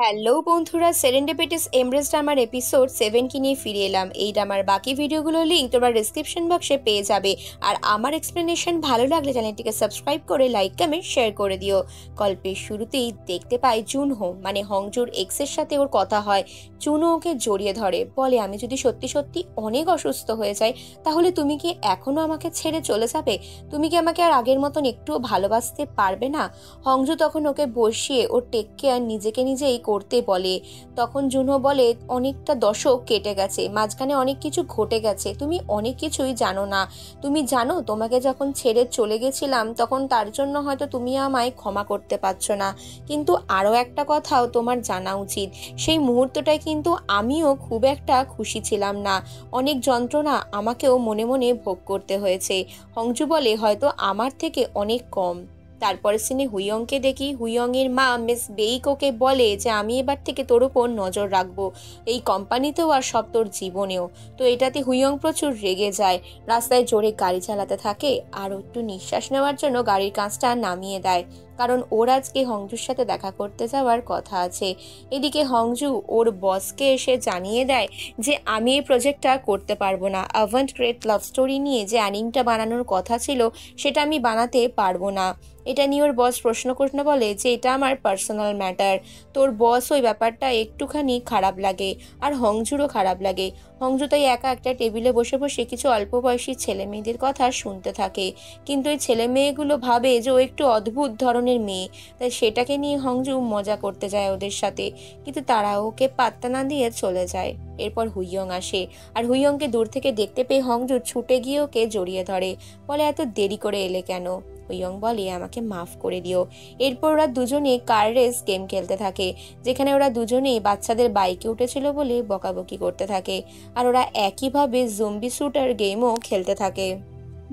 Hello বন্ধুরা, সেরেন্ডিপিটিস embrace ড্রামার episode 7 কি নিয়ে ফিরে এলাম। এই ড্রামার বাকি ভিডিওগুলোর লিঙ্ক তোমরা ডিসক্রিপশন বক্সে পেয়ে যাবে। আর আমার এক্সপ্লেনেশন ভালো লাগলে চ্যানেলটিকে সাবস্ক্রাইব করে লাইক কমেন্ট শেয়ার করে দিও। গল্পের শুরুতেই দেখতে পাই জুনহো মানে হংজুর এক্সের সাথে ওর কথা হয়। জুনহো ওকে জড়িয়ে ধরে, বলে আমি যদি সত্যি সত্যি অনেক অসুস্থ হয়ে যাই তাহলে তুমি কি এখনো আমাকে ছেড়ে চলে যাবে? তুমি কি আমাকে আর আগের মতন একটুও ভালোবাসতে পারবে না? হংজু তখন ওকে বসিয়ে ওর টেক কেয়ার নিজেকে নিজেই করতে বলে। তখন জুনহো বলে অনেকটা দশক কেটে গেছে, মাঝখানে অনেক কিছু ঘটে গেছে, তুমি অনেক কিছুই জানো না। তুমি জানো তোমাকে যখন ছেড়ে চলে গেছিলাম তখন তার জন্য হয়তো তুমি আমায় ক্ষমা করতে পারছো না, কিন্তু আরও একটা কথাও তোমার জানা উচিত, সেই মুহূর্তটায় কিন্তু আমিও খুব একটা খুশি ছিলাম না, অনেক যন্ত্রণা আমাকেও মনে মনে ভোগ করতে হয়েছে। হংজু বলে হয়তো আমার থেকে অনেক কম। তারপরে সিনে হুইয়ংকে দেখি, হুইয়ং এর মা মিস বেইকোকে বলে যে আমি এবার থেকে তোর উপর নজর রাখবো, এই কোম্পানিতেও আর সব তোর জীবনেও। তো এটাতে হুইয়ং প্রচুর রেগে যায়, রাস্তায় জোরে গাড়ি চালাতে থাকে আর একটু নিঃশ্বাস নেওয়ার জন্য গাড়ির কাঁচটা নামিয়ে দেয়, কারণ ওর আজকে হংজুর সাথে দেখা করতে যাওয়ার কথা আছে। এদিকে হংজু ওর বসকে এসে জানিয়ে দেয় যে আমি এই প্রজেক্টটা করতে পারবো না, অ্যাভান্ট গ্রেট লাভ স্টোরি নিয়ে যে অ্যানিমটা বানানোর কথা ছিল সেটা আমি বানাতে পারবো না। এটা নিয়ে ওর বস প্রশ্ন বলে যে এটা আমার পার্সোনাল ম্যাটার। তোর বস ওই ব্যাপারটা একটুখানি খারাপ লাগে, আর হংজুরও খারাপ লাগে। হংজু তাই একা একটা টেবিলে বসে বসে কিছু অল্প বয়সী ছেলে মেয়েদের কথা শুনতে থাকে, কিন্তু এই ছেলে মেয়েগুলো ভাবে যে ও একটু অদ্ভুত ধরনের মেয়ে, তাই সেটাকে নিয়ে হংজু মজা করতে যায় ওদের সাথে, কিন্তু তারা ওকে পাত্তা না দিয়ে চলে যায়। এরপর হুইয়ং আসে, আর হুইয়ংকে দূর থেকে দেখতে পেয়ে হংজু ছুটে গিয়ে ওকে জড়িয়ে ধরে, বলে এত দেরি করে এলে কেন? হুইয়ং বলে আমাকে মাফ করে দিও। এরপর ওরা দুজনে কার রেস গেম খেলতে থাকে, যেখানে ওরা দুজনেই বাচ্চাদের বাইকে উঠেছিল বলে বকাবকি করতে থাকে, আর ওরা একইভাবে জম্বি শুটার গেমও খেলতে থাকে।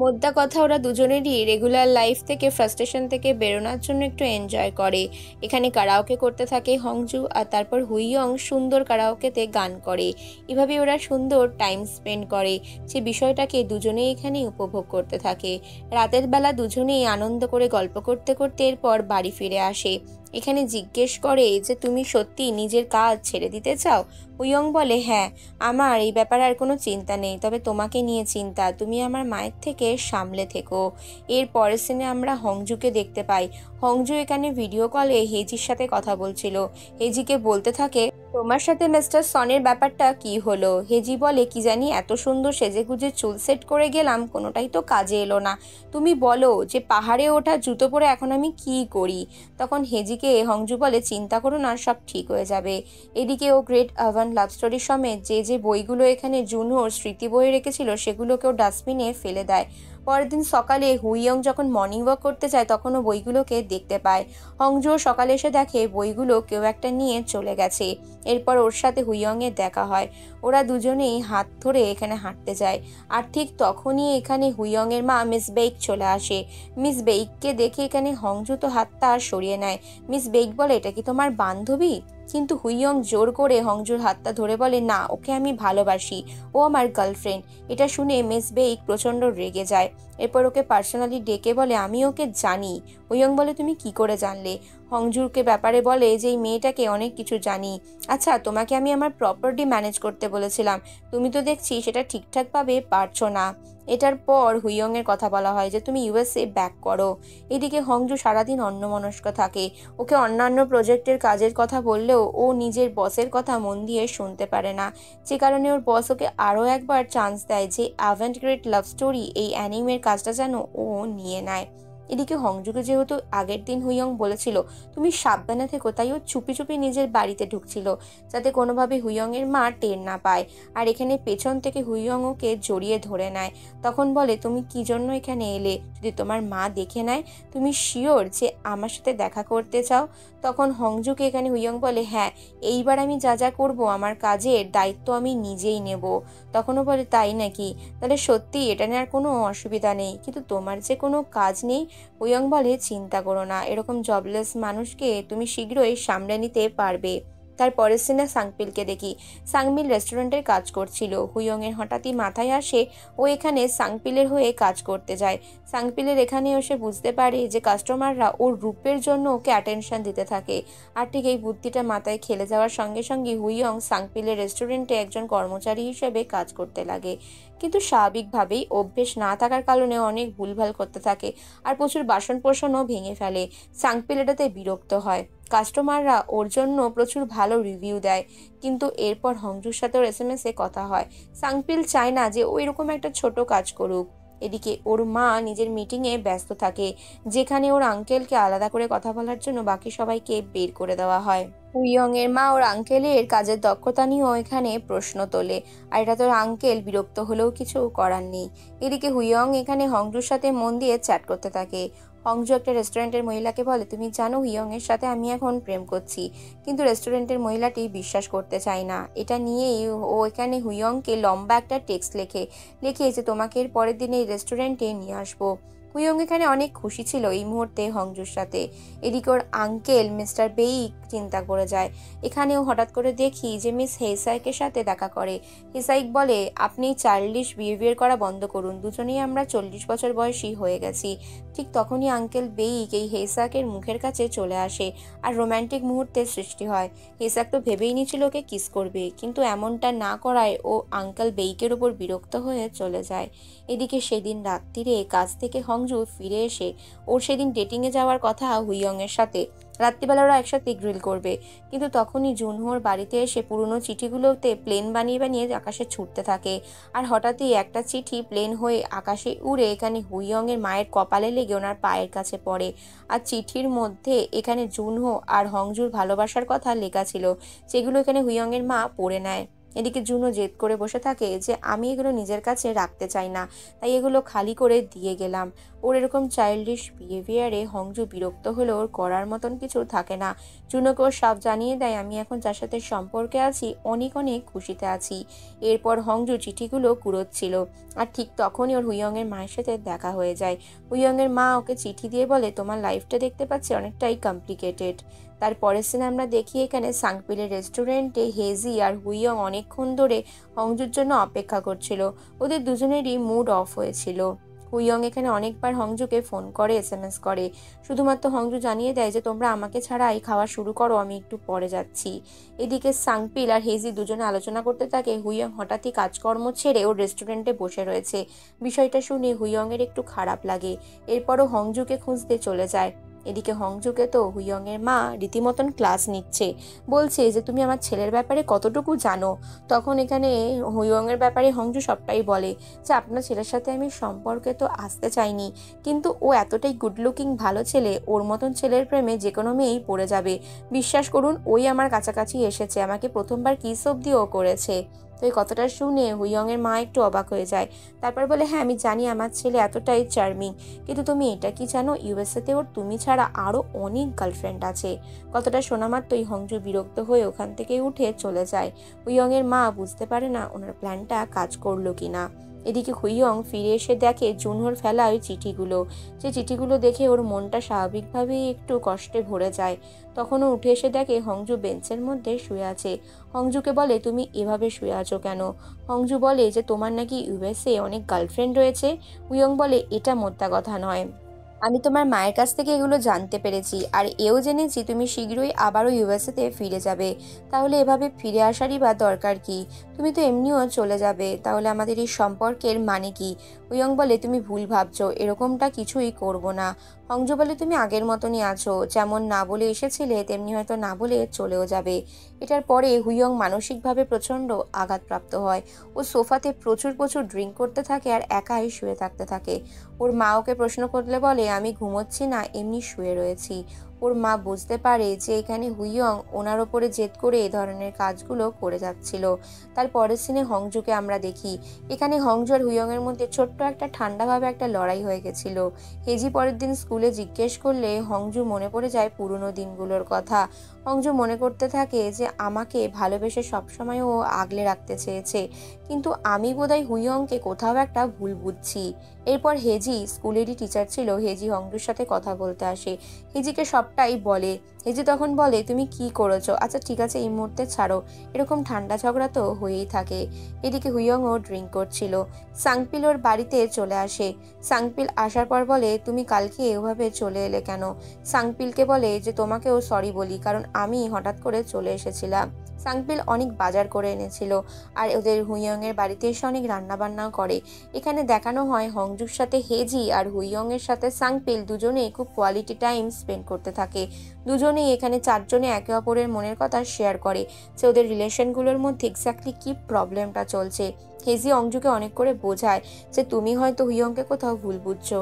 মোদ্দা কথা ওরা দুজনেরই রেগুলার লাইফ থেকে ফ্রাস্ট্রেশন থেকে বেরোনোর জন্য একটু এনজয় করে। এখানে কারাওকে করতে থাকে হংজু, আর তারপর হুইয়ং সুন্দর কারাওকেতে গান করে। এভাবে ওরা সুন্দর টাইম স্পেন্ড করে, যে বিষয়টাকে দুজনেই এখানে উপভোগ করতে থাকে। রাতের বেলা দুজনেই আনন্দ করে গল্প করতে করতে এরপর বাড়ি ফিরে আসে। এখানে জিজ্ঞেস করে যে তুমি সত্যি নিজের কাজ ছেড়ে দিতে চাও? হুইয়ং বলে হ্যাঁ, আমার এই ব্যাপারে আর কোনো চিন্তা নেই, তবে তোমাকে নিয়ে চিন্তা, তুমি আমার মায়ের থেকে সামলে থেকো। এর পরের সিনে আমরা হংজুকে দেখতে পাই। হংজু এখানে ভিডিও কলে হেজির সাথে কথা বলছিল। হেজিকে বলতে থাকে তোমার সাথে মিস্টার সনের ব্যাপারটা কি হলো? হেজি বলে কি জানি, এত সুন্দর সেজেগুজে চুল সেট করে গেলাম, কোনোটাই তো কাজে এলো না। তুমি বলো যে পাহাড়ে ওঠা জুতো পরে এখন আমি কি করি? তখন হেজিকে হংজু বলে চিন্তা করো না, সব ঠিক হয়ে যাবে। এদিকে ও গ্রেট আভান লাভ স্টোরি সমেত যে যে বইগুলো এখানে জুনহোর স্মৃতি বইয়ে রেখেছিল সেগুলোকেও ডাস্টবিনে ফেলে দেয়। পরের দিন সকালে হুইয়ং যখন মর্নিং ওয়াক করতে যায় তখন ও বইগুলোকে দেখতে পায়। হংজুও সকালে এসে দেখে বইগুলো কেউ একটা নিয়ে চলে গেছে। এরপর ওর সাথে হুইয়ং এর দেখা হয়, ওরা দুজনেই হাত ধরে এখানে হাঁটতে যায়। আর ঠিক তখনই এখানে হুইয়ং এর মা মিস বেইক চলে আসে। মিস বেইককে দেখে এখানে হংজু তো হাতটা সরিয়ে নেয়। মিস বেইক বলে এটা কি তোমার বান্ধবী? কিন্তু হুইয়ং জোর করে হংজুর হাতটা ধরে বলে না, ওকে আমি ভালোবাসি, ও আমার গার্লফ্রেন্ড। এটা শুনে মিস বেইক প্রচন্ড রেগে যায়। এরপর ওকে পার্সোনালি ডেকে বলে আমি ওকে জানি। হুইয়ং বলে তুমি কি করে জানলে? হংজুরকে ব্যাপারে বলে যে এই মেয়েটাকে অনেক কিছু জানি। আচ্ছা, তোমাকে আমি আমার প্রপার্টি ম্যানেজ করতে বলেছিলাম, তুমি তো দেখছি সেটা ঠিকঠাকভাবে পারছো না। এটার পর হুইয়ং এর কথা বলা হয় যে তুমি ইউএসএ ব্যাক করো। এদিকে হংজু সারাদিন অন্যমনস্ক থাকে। ওকে অন্যান্য প্রজেক্টের কাজের কথা বললেও ও নিজের বসের কথা মন দিয়ে শুনতে পারে না, যে কারণে ওর বস ওকে আরও একবার চান্স দেয় যে অ্যাভেন্ট গ্রেট লাভ স্টোরি এই অ্যানিমের কাজটা যেন ও নিয়ে নেয়। এদিকে হংজুকে যেহেতু আগের দিন হুইয়ং বলেছিল তুমি সাবধানে থেকো, তাই ও চুপি চুপি নিজের বাড়িতে ঢুকছিল যাতে কোনোভাবে হুইয়ং এর মা টের না পায়। আর এখানে পেছন থেকে হুইয়ং ওকে জড়িয়ে ধরে নেয়। তখন বলে তুমি কি জন্য এখানে এলে? যদি তোমার মা দেখে নেয়, তুমি শিওর যে আমার সাথে দেখা করতে চাও? তখন হংজুকে এখানে হুইয়ং বলে হ্যাঁ, এইবার আমি যা যা করবো আমার কাজের দায়িত্ব আমি নিজেই নেব। তখনও বলে তাই নাকি? তাহলে সত্যি এটা নেওয়ার কোনো অসুবিধা নেই, কিন্তু তোমার যে কোনো কাজ নেই? হুইয়ং বলে চিন্তা করো না, এরকম জবলেস মানুষকে তুমি শীঘ্রই সামলে নিতে পারবে। তার পরের সিনে সাংপিলকে দেখি। সাংমিল রেস্টুরেন্টের কাজ করছিল। হুইয়ংয়ের হঠাৎই মাথায় আসে ও এখানে সাংপিলের হয়ে কাজ করতে যায়। সাংপিলের এখানে এসে বুঝতে পারে যে কাস্টমাররা ওর রূপের জন্য ওকে অ্যাটেনশন দিতে থাকে। আর ঠিক এই বুদ্ধিটা মাথায় খেলে যাওয়ার সঙ্গে সঙ্গে হুইয়ং সাংপিলের রেস্টুরেন্টে একজন কর্মচারী হিসেবে কাজ করতে লাগে। কিন্তু স্বাভাবিকভাবেই অভ্যেস না থাকার কারণে অনেক ভুলভাল করতে থাকে আর প্রচুর বাসন কোসনও ভেঙে ফেলে। সাংপিল এটাতে বিরক্ত হয়। কাস্টমাররা ওর জন্য প্রচুর ভালো রিভিউ দেয়। কিন্তু এরপর হংজুর সাথে ওর এসএমএসে কথা হয়। সাংপিল চায় না যে ও এরকম একটা ছোট কাজ করুক। এদিকে ওর মা নিজের মিটিংয়ে ব্যস্ত থাকে, যেখানে ওর আঙ্কেলকে আলাদা করে কথা বলার জন্য বাকি সবাইকে বের করে দেওয়া হয়। হুইয়ং এর মা ওর আঙ্কেলের কাজের দক্ষতা নিয়েও এখানে প্রশ্ন তোলে। আর এটা তোর আঙ্কেল বিরক্ত হলেও কিছু করার নেই। এদিকে হুইয়ং এখানে হংজুর সাথে মন দিয়ে চ্যাট করতে থাকে। হংজু একটা রেস্টুরেন্টের মহিলাকে বলে, তুমি জানো হুইয়ং এর সাথে আমি এখন প্রেম করছি। কিন্তু রেস্টুরেন্টের মহিলাটি বিশ্বাস করতে চায় না। এটা নিয়েই ও এখানে হুইয়ংকে লম্বা একটা টেক্সট লিখে যে তোমাকে এর পরের দিন এই রেস্টুরেন্টে নিয়ে আসবো। হুইয়ং এখানে অনেক খুশি ছিল এই মুহূর্তে হংজুর সাথে। এদিকে ওর আঙ্কেল মিস্টার বেই চিন্তা করে যায়। এখানেও হঠাৎ করে দেখি যে মিস হেসাইকের সাথে দেখা করে। হেসাইক বলে, আপনি চাইল্ডিশ বিহেভিয়ার করা বন্ধ করুন, দুজনেই আমরা 40 বছর বয়সী হয়ে গেছি। ঠিক তখনই আঙ্কেল বেইক এই হেসাকের মুখের কাছে চলে আসে আর রোম্যান্টিক মুহূর্তের সৃষ্টি হয়। হেসাক তো ভেবেই নিয়েছিল ওকে কিস করবে, কিন্তু এমনটা না করায় ও আঙ্কেল বেইকের উপর বিরক্ত হয়ে চলে যায়। এদিকে সেদিন রাত্রিরে কাজ থেকে হংজু ফিরে এসে ওর সেদিন ডেটিংয়ে যাওয়ার কথা হুইয়ং এর সাথে। রাত্রিবেলা ওরা একসাথে গ্রিল করবে। কিন্তু তখনই জুনহোর বাড়িতে এসে পুরনো চিঠিগুলোতে প্লেন বানিয়ে বানিয়ে আকাশে ছুটতে থাকে। আর হঠাৎই একটা চিঠি প্লেন হয়ে আকাশে উড়ে এখানে হুইয়ং এর মায়ের কপালে লেগে ওনার পায়ের কাছে পড়ে। আর চিঠির মধ্যে এখানে জুনহো আর হংজুর ভালোবাসার কথা লেখা ছিল, যেগুলো এখানে হুইয়ং এর মা পড়ে নেয়। এদিকে জুনও জেদ করে বসে থাকে যে আমি এগুলো নিজের কাছে রাখতে চাই না, তাই এগুলো খালি করে দিয়ে গেলাম। ওর এরকম চাইল্ডিশ বিহেভিয়ারে হংজু বিরক্ত হলেও ওর করার মতন কিছু থাকে না। জুনোকে ওর সাফ জানিয়ে দেয়, আমি এখন যার সাথে সম্পর্কে আছি অনেক অনেক খুশিতে আছি। এরপর হংজু চিঠিগুলো কুড়োচ্ছিল আর ঠিক তখনই ওর হুইয়ং এর মায়ের সাথে দেখা হয়ে যায়। হুইয়ং এর মা ওকে চিঠি দিয়ে বলে, তোমার লাইফটা দেখতে পাচ্ছি অনেকটাই কমপ্লিকেটেড। তারপরের সিনে আমরা দেখি এখানে সাংপিলের রেস্টুরেন্টে হেজি আর হুইয়ং অনেকক্ষণ ধরে হংজুর জন্য অপেক্ষা করছিল। ওদের দুজনেরই মুড অফ হয়েছিল। হুইয়ং এখানে অনেকবার হংজুকে ফোন করে, এসএমএস করে। শুধুমাত্র হংজু জানিয়ে দেয় যে তোমরা আমাকে ছাড়াই খাওয়া শুরু করো, আমি একটু পরে যাচ্ছি। এদিকে সাংপিল আর হেজি দুজনে আলোচনা করতে থাকে। হুইয়ং হঠাৎই কাজকর্ম ছেড়ে ওর রেস্টুরেন্টে বসে রয়েছে। বিষয়টা শুনে হুইয়ং এর একটু খারাপ লাগে। এরপরও হংজুকে খুঁজতে চলে যায়। এদিকে হংজুকে তো হুইয়ং এর মা রীতিমতন ক্লাস নিচ্ছে, বলছে যে তুমি আমার ছেলের ব্যাপারে কতটুকু জানো। তখন এখানে হুইয়ং এর ব্যাপারে হংজু সবটাই বলে যে আপনার ছেলের সাথে আমি সম্পর্কে তো আসতে চাইনি, কিন্তু ও এতটাই গুড লুকিং ভালো ছেলে, ওর মতন ছেলের প্রেমে যে কোনো মেয়েই পড়ে যাবে। বিশ্বাস করুন, ওই আমার কাছাকাছি এসেছে, আমাকে প্রথমবার কিস অব্দি ও করেছে। তো এই কথাটা শুনে হুইয়ং এর মা একটু অবাক হয়ে যায়। তারপর বলে, হ্যাঁ আমি জানি আমার ছেলে এতটাই চার্মিং, কিন্তু তুমি এটা কি জানো ইউএসএতে ওর তুমি ছাড়া আরও অনেক গার্লফ্রেন্ড আছে। কথাটা শোনা মাত্রই হংজু বিরক্ত হয়ে ওখান থেকে উঠে চলে যায়। হুইয়ং এর মা বুঝতে পারে না ওনার প্ল্যানটা কাজ করলো কিনা। এদিকে হুইয়ং ফিরে এসে দেখে জুনহোর ফেলা ওই চিঠিগুলো। যে চিঠিগুলো দেখে ওর মনটা স্বাভাবিকভাবেই একটু কষ্টে ভরে যায়। তখনও উঠে এসে দেখে হংজু বেঞ্চের মধ্যে শুয়ে আছে। হংজুকে বলে, তুমি এভাবে শুয়ে আছো কেন? হংজু বলে যে তোমার নাকি ইউএসএ অনেক গার্লফ্রেন্ড রয়েছে। হুইয়ং বলে, এটা মোদ্দা কথা নয়, আমি তোমার মায়ের কাছ থেকে এগুলো জানতে পেরেছি আর এও জেনেছি তুমি শীঘ্রই আবারও ইউএসএতে ফিরে যাবে। তাহলে এভাবে ফিরে আসারই বা দরকার কি? তুমি তো এমনিও চলে যাবে, তাহলে আমাদের এই সম্পর্কের মানে কি? হুইয়ং বলে, তুমি ভুল ভাবছো, এরকমটা কিছুই করব না। হংজু বলে, তুমি আগের মতনই আছো, যেমন না বলে এসেছিলে তেমনি হয়তো না বলে চলেও যাবে। এটার পরে হুইয়ং মানসিকভাবে প্রচণ্ড আঘাতপ্রাপ্ত হয়। ও সোফাতে প্রচুর প্রচুর ড্রিঙ্ক করতে থাকে আর একাই শুয়ে থাকতে থাকে। ওর মা ওকে প্রশ্ন করলে বলে, আমি ঘুমোচ্ছি না, এমনি শুয়ে রয়েছি। ওর মা বুঝতে পারে যে এখানে হুইয়ং ওনার ওপরে জেদ করে এ ধরনের কাজগুলো করে যাচ্ছিল। তার পরের সিনে হংজুকে আমরা দেখি। এখানে হংজু আর হুইয়ং এর মধ্যে ছোট্ট একটা ঠান্ডাভাবে একটা লড়াই হয়ে গেছিল। হেজি পরের দিন স্কুলে জিজ্ঞেস করলে হংজু মনে পড়ে যায় পুরনো দিনগুলোর কথা। হংজু মনে করতে থাকে যে আমাকে ভালোবেসে সবসময় ও আগলে রাখতে চেয়েছে, কিন্তু আমি বোধহয় হুইয়ংকে কোথাও একটা ভুল বুঝছি। এরপর হেজি স্কুলেরই টিচার ছিল। হেজি হংজুর সাথে কথা বলতে আসে, হেজিকে সবটাই বলে। হেজি তখন বলে, তুমি কি করেছো? আচ্ছা ঠিক আছে, এই মুহূর্তে ছাড়ো, এরকম ঠান্ডা ঝগড়া তো হয়েই থাকে। এদিকে হুইয়ংও ড্রিঙ্ক করছিল। সাংপিল ওর বাড়িতে চলে আসে। সাংপিল আসার পর বলে, তুমি কালকে এভাবে চলে এলে কেন? সাংপিলকে বলে যে তোমাকেও সরি বলি, কারণ আমি হঠাৎ করে চলে এসেছিলাম। সাংপিল অনেক বাজার করে এনেছিল, আর ওদের হুইয়ং এর বাড়িতে এসে অনেক রান্না বান্নাও করে। এখানে দেখানো হয় হংজুর সাথে হেজি আর হুইয়ং এর সাথে সাংপিল দুজনেই খুব কোয়ালিটি টাইম স্পেন্ড করতে থাকে। দুজনেই এখানে চারজনে একে অপরের মনের কথা শেয়ার করে যে ওদের রিলেশনগুলোর মধ্যে এক্স্যাক্টলি কি প্রবলেমটা চলছে। হেজি অংজুকে অনেক করে বোঝায় যে তুমি হয়তো হুইয়ংকে কোথাও ভুল বুঝছো,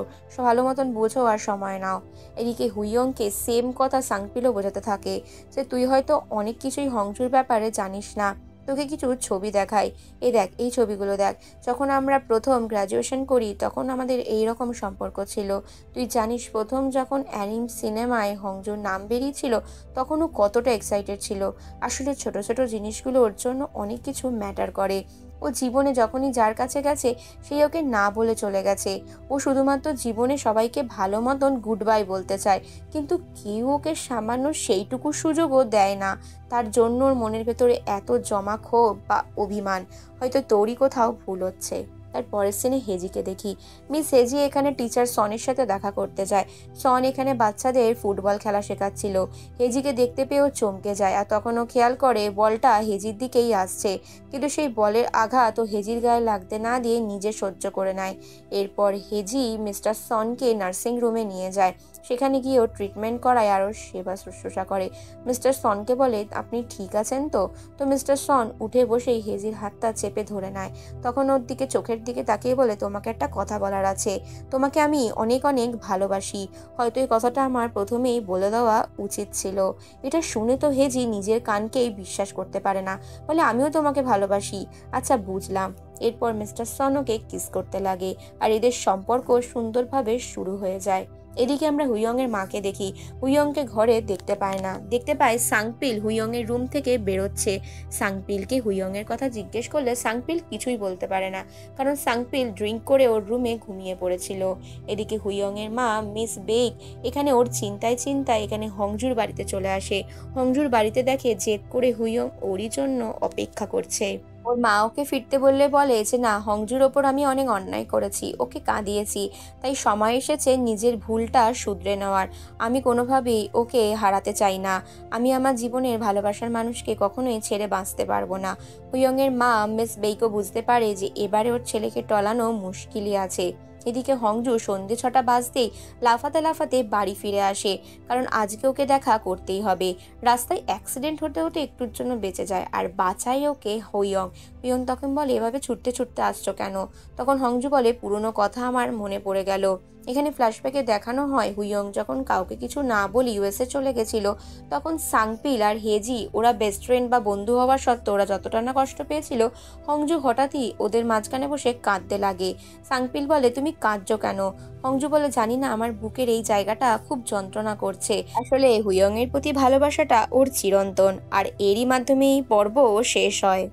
ভালো মতন বোঝো আর সময় নাও। এদিকে হুইয়ংকে সেম কথা সাংপিলও বোঝাতে থাকে যে তুই হয়তো অনেক কিছুই হংজুর ব্যাপারে জানিস না, তোকে কিছু ছবি দেখাই, এই দেখ, এই ছবিগুলো দেখ। যখন আমরা প্রথম গ্র্যাজুয়েশন করি তখন আমাদের এই রকম সম্পর্ক ছিল। তুই জানিস প্রথম যখন অ্যানিম সিনেমায় হংজুর নাম বেরিয়েছিল তখন ও কতটা এক্সাইটেড ছিল। আসলে ছোট ছোট জিনিসগুলো ওর জন্য অনেক কিছু ম্যাটার করে। ও জীবনে যখনই যার কাছে গেছে সেই ওকে না বলে চলে গেছে। ও শুধুমাত্র জীবনে সবাইকে ভালো মতন গুড বাই বলতে চায়, কিন্তু কেউ ওকে সামান্য সেইটুকু সুযোগও দেয় না। তার জন্য ওর মনের ভেতরে এত জমা ক্ষোভ বা অভিমান। হয়তো তোরই কোথাও ভুল হচ্ছে। তার পরের সিনে হেজিকে দেখি। মিস হেজি এখানে টিচার সনের সাথে দেখা করতে যায়। সন এখানে বাচ্চাদের ফুটবল খেলা শেখাচ্ছিল। হেজিকে দেখতে পেয়েও চমকে যায়, আর তখন ও খেয়াল করে বলটা হেজির দিকেই আসছে, কিন্তু সেই বলের আঘাত ও হেজির গায়ে লাগতে না দিয়ে নিজে সহ্য করে নেয়। এরপর হেজি মিস্টার সনকে নার্সিং রুমে নিয়ে যায়। সেখানে গিয়ে ও ট্রিটমেন্ট করায় আর ওর সেবা শুশ্রূষা করে। মিস্টার সনকে বলে, আপনি ঠিক আছেন তো? তো মিস্টার সন উঠে বসেই হেজির হাতটা চেপে ধরে নেয়। তখন ওর দিকে চোখের দিকে তাকিয়ে বলে, তোমাকে একটা কথা বলার আছে। তোমাকে আমি অনেক অনেক ভালোবাসি। হয়তো এই কথাটা আমার প্রথমেই বলে দেওয়া উচিত ছিল। এটা শুনে তো হেজি নিজের কানকেই বিশ্বাস করতে পারে না। বলে, আমিও তোমাকে ভালোবাসি। আচ্ছা বুঝলাম। এরপর মিস্টার সন ওকে কিস করতে লাগে, আর এদের সম্পর্ক সুন্দরভাবে শুরু হয়ে যায়। এদিকে আমরা হুইয়ং এর মাকে দেখি। হুইয়ংকে ঘরে দেখতে পায় না, দেখতে পায় সাংপিল হুইয়ং এর রুম থেকে বেরোচ্ছে। সাংপিলকে হুইয়ং এর কথা জিজ্ঞেস করলে সাংপিল কিছুই বলতে পারে না, কারণ সাংপিল ড্রিঙ্ক করে ওর রুমে ঘুমিয়ে পড়েছিল। এদিকে হুইয়ং এর মা মিস বেক এখানে ওর চিন্তায় চিন্তায় এখানে হংজুর বাড়িতে চলে আসে। হংজুর বাড়িতে দেখে জেদ করে হুইয়ং ওরই জন্য অপেক্ষা করছে। ওর মা ওকে ফিরতে বললে বলে যে না, হংজুর ওপর আমি অনেক অন্যায় করেছি, ওকে কাঁদিয়েছি, তাই সময় এসেছে নিজের ভুলটা শুধরে নেওয়ার। আমি কোনোভাবেই ওকে হারাতে চাই না। আমি আমার জীবনের ভালোবাসার মানুষকে কখনোই ছেড়ে বাঁচতে পারবো না। হুইয়ং এর মা মিস বেইকো বুঝতে পারে যে এবারে ওর ছেলেকে টলানো মুশকিলই আছে। এদিকে হংজু সন্ধে 6টা বাজতেই লাফাতে লাফাতে বাড়ি ফিরে আসে, কারণ আজকে ওকে দেখা করতেই হবে। রাস্তায় অ্যাক্সিডেন্ট হতে হতে একটুর জন্য বেঁচে যায়, আর বাঁচায় ওকে হুইয়ং। হুইয়ং তখন বলে, এভাবে ছুটতে ছুটতে আসছো কেন? তখন হংজু বলে, পুরনো কথা আমার মনে পড়ে গেল। এখানে ফ্ল্যাশব্যাকে দেখানো হয় হুইয়ং যখন কাউকে কিছু না বলে ইউএসএ চলে গেছিল, তখন সাংপিল আর হেজি ওরা বেস্ট ফ্রেন্ড বা বন্ধু হওয়ার সত্ত্বেও ওরা যতটা না কষ্ট পেয়েছিল, হংজু হঠাৎই ওদের মাঝখানে বসে কাঁদতে লাগে। সাংপিল বলে, তুমি কাঁদছো কেন? হংজু বলে, জানি না, আমার বুকের এই জায়গাটা খুব যন্ত্রণা করছে। আসলে হুইয়ং এর প্রতি ভালোবাসাটা ওর চিরন্তন, আর এরই মাধ্যমে এই পর্ব শেষ হয়।